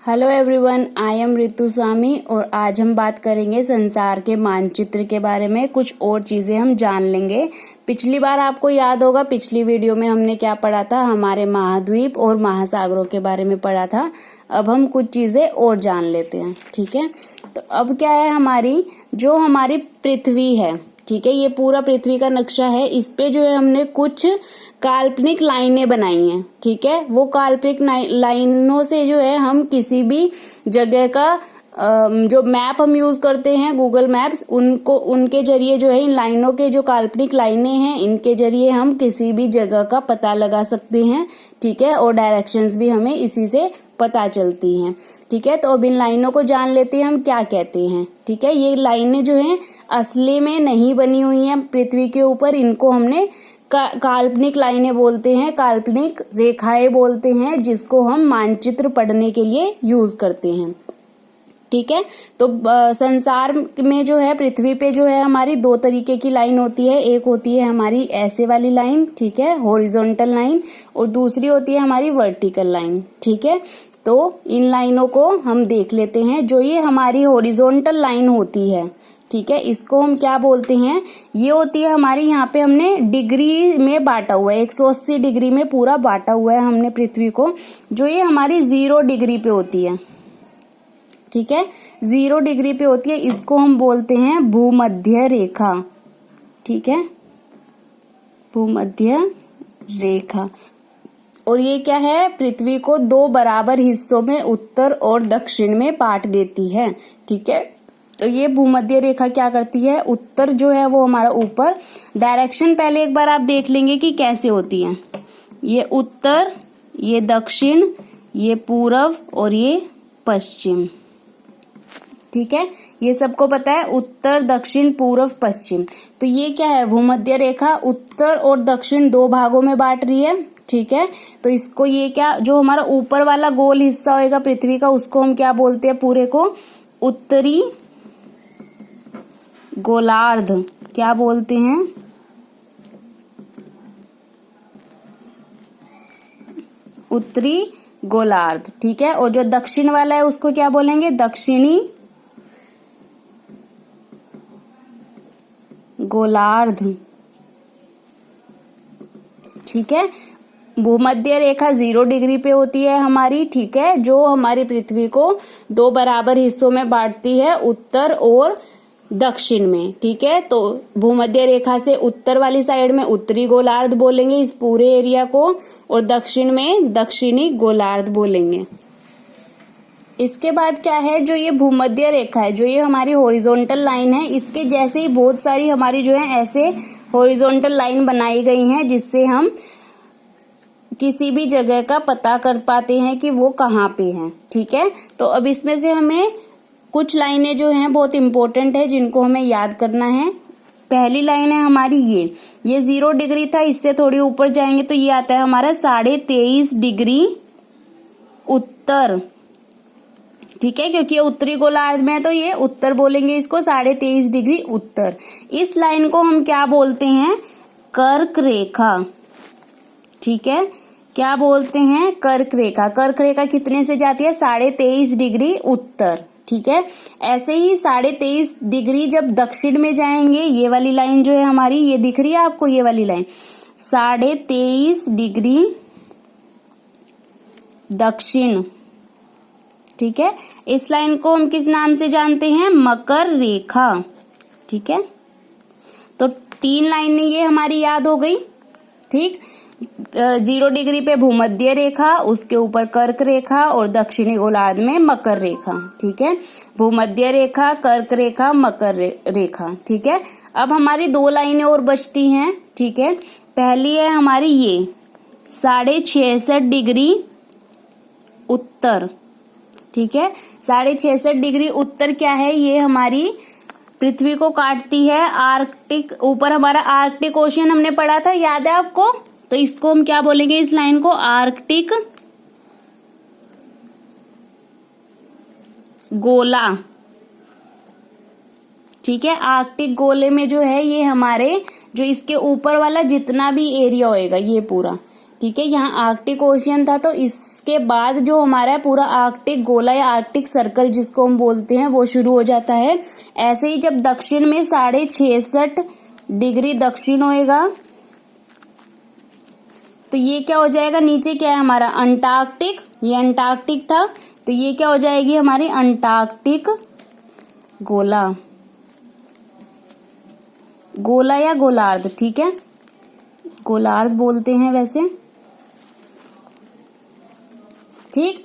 Hello everyone, I am Ritu Swami और आज हम बात करेंगे संसार के मानचित्र के बारे में। कुछ और चीजें हम जान लेंगे। पिछली बार आपको याद होगा, पिछली वीडियो में हमने क्या पढ़ा था, हमारे महाद्वीप और महासागरों के बारे में पढ़ा था। अब हम कुछ चीजें और जान लेते हैं, ठीक है। तो अब क्या है, हमारी पृथ्वी है, ठीक है। ये पूरा पृथ्वी का नक्शा है। इस पे जो है हमने कुछ काल्पनिक लाइनें बनाई हैं, ठीक है। वो काल्पनिक लाइनों से जो है हम किसी भी जगह का जो मैप हम यूज करते हैं, गूगल मैप्स, उनके जरिए जो है इन लाइनों के जो काल्पनिक लाइनें हैं, इनके जरिए हम किसी भी जगह का पता लगा सकते हैं, ठीक है। और डायरेक्शंस भी हमें इसी से पता चलती हैं, ठीक है। तो अब इन लाइनों को जान लेते हैं हम क्या कहते हैं, ठीक है। ये लाइनें जो हैं असली में नहीं बनी हुई हैं पृथ्वी के ऊपर, इनको हमने काल्पनिक लाइनें बोलते हैं, काल्पनिक रेखाएं बोलते हैं, जिसको हम मानचित्र पढ़ने के लिए यूज करते हैं, ठीक है। तो संसार में जो है, पृथ्वी पे जो है हमारी दो तरीके की लाइन होती है। एक होती है हमारी ऐसे वाली लाइन, ठीक है, हॉरिजॉन्टल लाइन, और दूसरी होती है हमारी वर्टिकल लाइन, ठीक है। तो इन लाइनों को हम देख लेते हैं। जो ये हमारी हॉरिजॉन्टल लाइन होती है, ठीक है, इसको हम क्या बोलते हैं, ये होती है हमारी, यहाँ पे हमने डिग्री में बांटा हुआ है, 180 डिग्री में पूरा बांटा हुआ है हमने पृथ्वी को। जो ये हमारी 0 डिग्री पे होती है, ठीक है, 0 डिग्री पे होती है, इसको हम बोलते हैं भूमध्य रेखा, ठीक है, भूमध्य रेखा। और ये क्या है, पृथ्वी को 2 बराबर हिस्सों में उत्तर और दक्षिण में बांट देती है, ठीक है। तो ये भूमध्य रेखा क्या करती है, उत्तर जो है वो हमारा ऊपर, डायरेक्शन पहले एक बार आप देख लेंगे कि कैसे होती है। ये उत्तर, ये दक्षिण, ये पूर्व और ये पश्चिम, ठीक है। ये सबको पता है, उत्तर दक्षिण पूर्व पश्चिम। तो ये क्या है, भूमध्य रेखा उत्तर और दक्षिण 2 भागों में बांट रही है, ठीक है। तो इसको, ये क्या, जो हमारा ऊपर वाला गोल हिस्सा होएगा पृथ्वी का, उसको हम क्या बोलते हैं, पूरे को उत्तरी गोलार्ध क्या बोलते हैं, उत्तरी गोलार्ध, ठीक है। और जो दक्षिण वाला है उसको क्या बोलेंगे, दक्षिणी गोलार्ध, ठीक है। भूमध्य रेखा 0 डिग्री पे होती है हमारी, ठीक है, जो हमारी पृथ्वी को 2 बराबर हिस्सों में बांटती है, उत्तर और दक्षिण में, ठीक है। तो भूमध्य रेखा से उत्तर वाली साइड में उत्तरी गोलार्ध बोलेंगे इस पूरे एरिया को, और दक्षिण में दक्षिणी गोलार्ध बोलेंगे। इसके बाद क्या है, जो ये भूमध्य रेखा है, जो ये हमारी हॉरिजॉन्टल लाइन है, इसके जैसे ही बहुत सारी हमारी जो है ऐसे हॉरिजॉन्टल लाइन बनाई गई हैं, जिससे हम किसी भी जगह का पता कर पाते हैं कि वो कहाँ पे है, ठीक है। तो अब इसमें से हमें कुछ लाइनें जो हैं बहुत इंपॉर्टेंट है, जिनको हमें याद करना है। पहली लाइन है हमारी ये 0 डिग्री था, इससे थोड़ी ऊपर जाएंगे तो ये आता है हमारा 23.5 डिग्री उत्तर, ठीक है, क्योंकि ये उत्तरी गोलार्ध में है तो ये उत्तर बोलेंगे इसको, 23.5 डिग्री उत्तर। इस लाइन को हम क्या बोलते हैं, कर्क रेखा, ठीक है। क्या बोलते हैं, कर्क रेखा। कर्क रेखा कितने से जाती है, 23.5 डिग्री उत्तर, ठीक है। ऐसे ही 23.5 डिग्री जब दक्षिण में जाएंगे, ये वाली लाइन जो है हमारी, ये दिख रही है आपको, ये वाली लाइन 23.5 डिग्री दक्षिण, ठीक है। इस लाइन को हम किस नाम से जानते हैं, मकर रेखा, ठीक है। तो 3 लाइनें ये हमारी याद हो गई, ठीक। 0 डिग्री पे भूमध्य रेखा, उसके ऊपर कर्क रेखा, और दक्षिणी गोलार्ध में मकर रेखा, ठीक है। भूमध्य रेखा, कर्क रेखा, मकर रेखा, ठीक है। अब हमारी 2 लाइनें और बचती हैं, ठीक है। पहली है हमारी ये 66.5 डिग्री उत्तर, ठीक है। 66.5 डिग्री उत्तर क्या है, ये हमारी पृथ्वी को काटती है आर्कटिक, ऊपर हमारा आर्कटिक ओशियन हमने पढ़ा था, याद है आपको। तो इसको हम क्या बोलेंगे, इस लाइन को आर्कटिक गोला, ठीक है। आर्कटिक गोले में जो है ये हमारे, जो इसके ऊपर वाला जितना भी एरिया होएगा, ये पूरा, ठीक है, यहाँ आर्कटिक ओशियन था, तो इसके बाद जो हमारा पूरा आर्कटिक गोला या आर्कटिक सर्कल जिसको हम बोलते हैं वो शुरू हो जाता है। ऐसे ही जब दक्षिण में 66.5 डिग्री दक्षिण होएगा तो ये क्या हो जाएगा, नीचे क्या है हमारा अंटार्कटिक, ये अंटार्कटिक था, तो ये क्या हो जाएगी हमारी अंटार्कटिक गोला, गोला या गोलार्ध, ठीक है, गोलार्ध बोलते हैं वैसे, ठीक।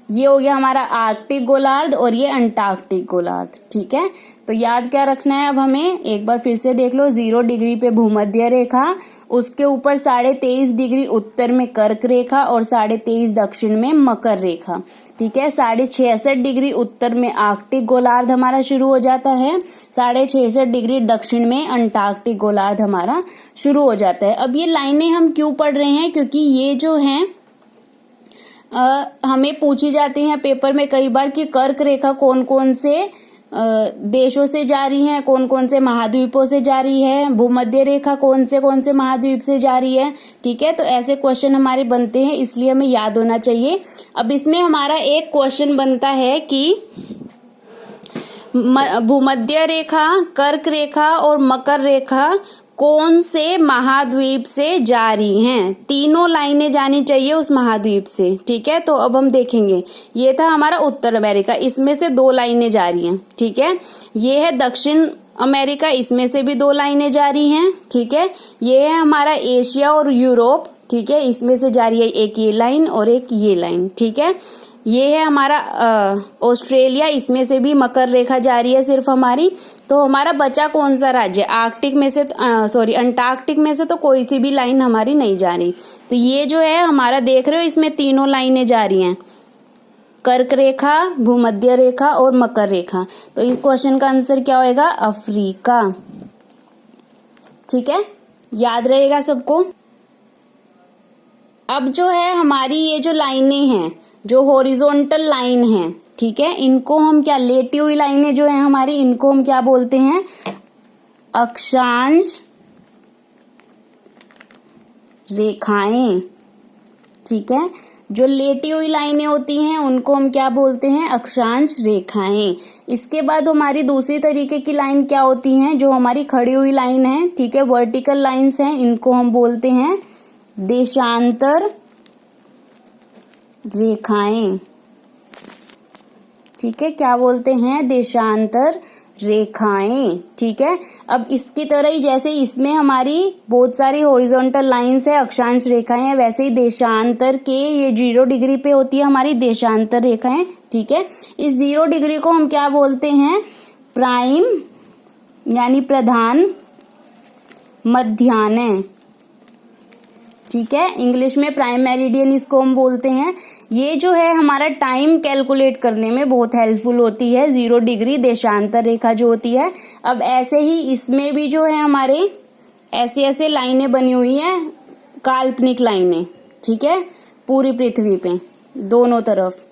ये हो गया हमारा आर्कटिक गोलार्ध और ये अंटार्कटिक गोलार्ध, ठीक है। तो याद क्या रखना है अब हमें, एक बार फिर से देख लो, 0 डिग्री पे भूमध्य रेखा, उसके ऊपर 23.5 डिग्री उत्तर में कर्क रेखा और 23.5 दक्षिण में मकर रेखा, ठीक है। 66.5 डिग्री उत्तर में आर्कटिक गोलार्ध हमारा शुरू हो जाता है, 66.5 डिग्री दक्षिण में अंटार्कटिक गोलार्ध हमारा शुरू हो जाता है। अब ये लाइनें हम क्यों पढ़ रहे हैं, क्योंकि ये जो हैं हमें पूछी जाती हैं पेपर में कई बार कि कर्क रेखा कौन कौन से देशों से जा रही है, कौन कौन से महाद्वीपों से जा रही है, भूमध्य रेखा कौन से महाद्वीप से जा रही है, ठीक है। तो ऐसे क्वेश्चन हमारे बनते हैं, इसलिए हमें याद होना चाहिए। अब इसमें हमारा एक क्वेश्चन बनता है कि भूमध्य रेखा, कर्क रेखा और मकर रेखा कौन से महाद्वीप से जा रही हैं, तीनों लाइनें जानी चाहिए उस महाद्वीप से, ठीक है। तो अब हम देखेंगे, ये था हमारा उत्तर अमेरिका, इसमें से 2 लाइनें जा रही हैं, ठीक है। ये है दक्षिण अमेरिका, इसमें से भी 2 लाइनें जा रही हैं, ठीक है। ये है हमारा एशिया और यूरोप, ठीक है, इसमें से जा रही है एक ये लाइन और एक ये लाइन, ठीक है। ये है हमारा ऑस्ट्रेलिया, इसमें से भी मकर रेखा जा रही है सिर्फ हमारी। तो हमारा बचा कौन सा राज्य, आर्कटिक में से अंटार्कटिक में से तो कोई सी भी लाइन हमारी नहीं जा रही। तो ये जो है हमारा देख रहे हो, इसमें तीनों लाइनें जा रही हैं, कर्क रेखा, भूमध्य रेखा और मकर रेखा। तो इस क्वेश्चन का आंसर क्या होएगा, अफ्रीका, ठीक है, याद रहेगा सबको। अब जो है हमारी ये जो लाइनें हैं, जो हॉरिजॉन्टल लाइन है, ठीक है, इनको हम क्या, लेटी हुई लाइनें जो है हमारी, इनको हम क्या बोलते हैं, अक्षांश रेखाएं, ठीक है। जो लेटी हुई लाइनें होती हैं उनको हम क्या बोलते हैं, अक्षांश रेखाएं। इसके बाद हमारी दूसरी तरीके की लाइन क्या होती हैं, जो हमारी खड़ी हुई लाइन है, ठीक है, वर्टिकल लाइंस हैं, इनको हम बोलते हैं देशांतर रेखाएं, ठीक है, क्या बोलते हैं, देशांतर रेखाएं, ठीक है। अब इसकी तरह ही जैसे इसमें हमारी बहुत सारी हॉरिजॉन्टल लाइंस है, अक्षांश रेखाएं हैं, वैसे ही देशांतर के ये 0 डिग्री पे होती है हमारी देशांतर रेखाएं, ठीक है। इस 0 डिग्री को हम क्या बोलते हैं, प्राइम यानी प्रधान मध्याह्न, ठीक है, इंग्लिश में प्राइम मेरिडियन इसको हम बोलते हैं। ये जो है हमारा टाइम कैलकुलेट करने में बहुत हेल्पफुल होती है, 0 डिग्री देशांतर रेखा जो होती है। अब ऐसे ही इसमें भी जो है हमारे ऐसे ऐसे लाइनें बनी हुई हैं, काल्पनिक लाइनें, ठीक है, पूरी पृथ्वी पे दोनों तरफ,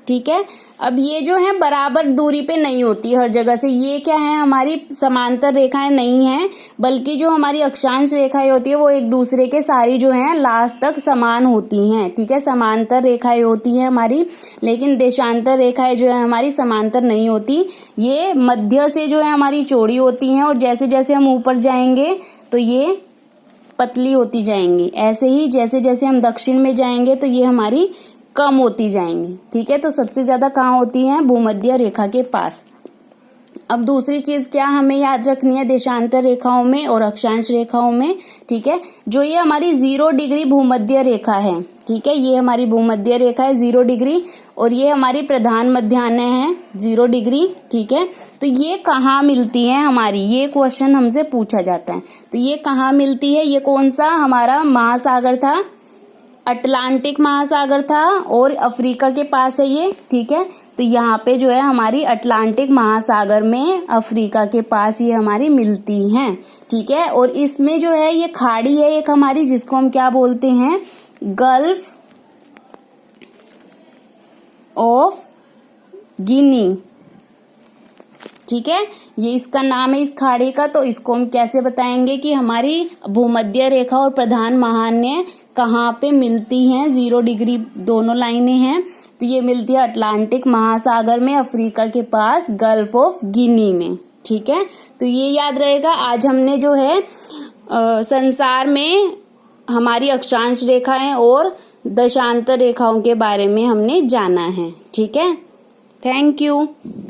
ठीक है। अब ये जो है बराबर दूरी पे नहीं होती हर जगह से, ये क्या है हमारी समांतर रेखाएं नहीं है, बल्कि जो हमारी अक्षांश रेखाएं होती है वो एक दूसरे के सारी जो है लास्ट तक समान होती हैं, ठीक है, समांतर रेखाएं होती हैं हमारी, लेकिन देशांतर रेखाएं जो है हमारी समांतर नहीं होती, ये मध्य से जो है हमारी चौड़ी होती हैं और जैसे जैसे हम ऊपर जाएंगे तो ये पतली होती जाएंगी, ऐसे ही जैसे जैसे हम दक्षिण में जाएंगे तो ये हमारी कम होती जाएंगी, ठीक है। तो सबसे ज्यादा कहाँ होती हैं, भूमध्य रेखा के पास। अब दूसरी चीज क्या हमें याद रखनी है देशांतर रेखाओं में और अक्षांश रेखाओं में, ठीक है, जो ये हमारी 0 डिग्री भूमध्य रेखा है, ठीक है, ये हमारी भूमध्य रेखा है 0 डिग्री और ये हमारी प्रधान मध्याह्न है 0 डिग्री, ठीक है। तो ये कहाँ मिलती है हमारी, ये क्वेश्चन हमसे पूछा जाता है। तो ये कहाँ मिलती है, ये कौन सा हमारा महासागर था, अटलांटिक महासागर था और अफ्रीका के पास है ये, ठीक है। तो यहाँ पे जो है हमारी अटलांटिक महासागर में अफ्रीका के पास ये हमारी मिलती हैं, ठीक है। और इसमें जो है ये खाड़ी है एक हमारी, जिसको हम क्या बोलते हैं, गल्फ ऑफ गिनी, ठीक है, ये इसका नाम है इस खाड़ी का। तो इसको हम कैसे बताएंगे कि हमारी भूमध्य रेखा और प्रधान महान्य कहाँ पे मिलती हैं। 0 डिग्री दोनों लाइनें हैं, तो ये मिलती है अटलांटिक महासागर में, अफ्रीका के पास, गल्फ ऑफ गिनी में। ठीक है, तो ये याद रहेगा। आज हमने जो है संसार में हमारी अक्षांश रेखाएं और दशांतर रेखाओं के बारे में हमने जाना है। ठीक है, थैंक यू।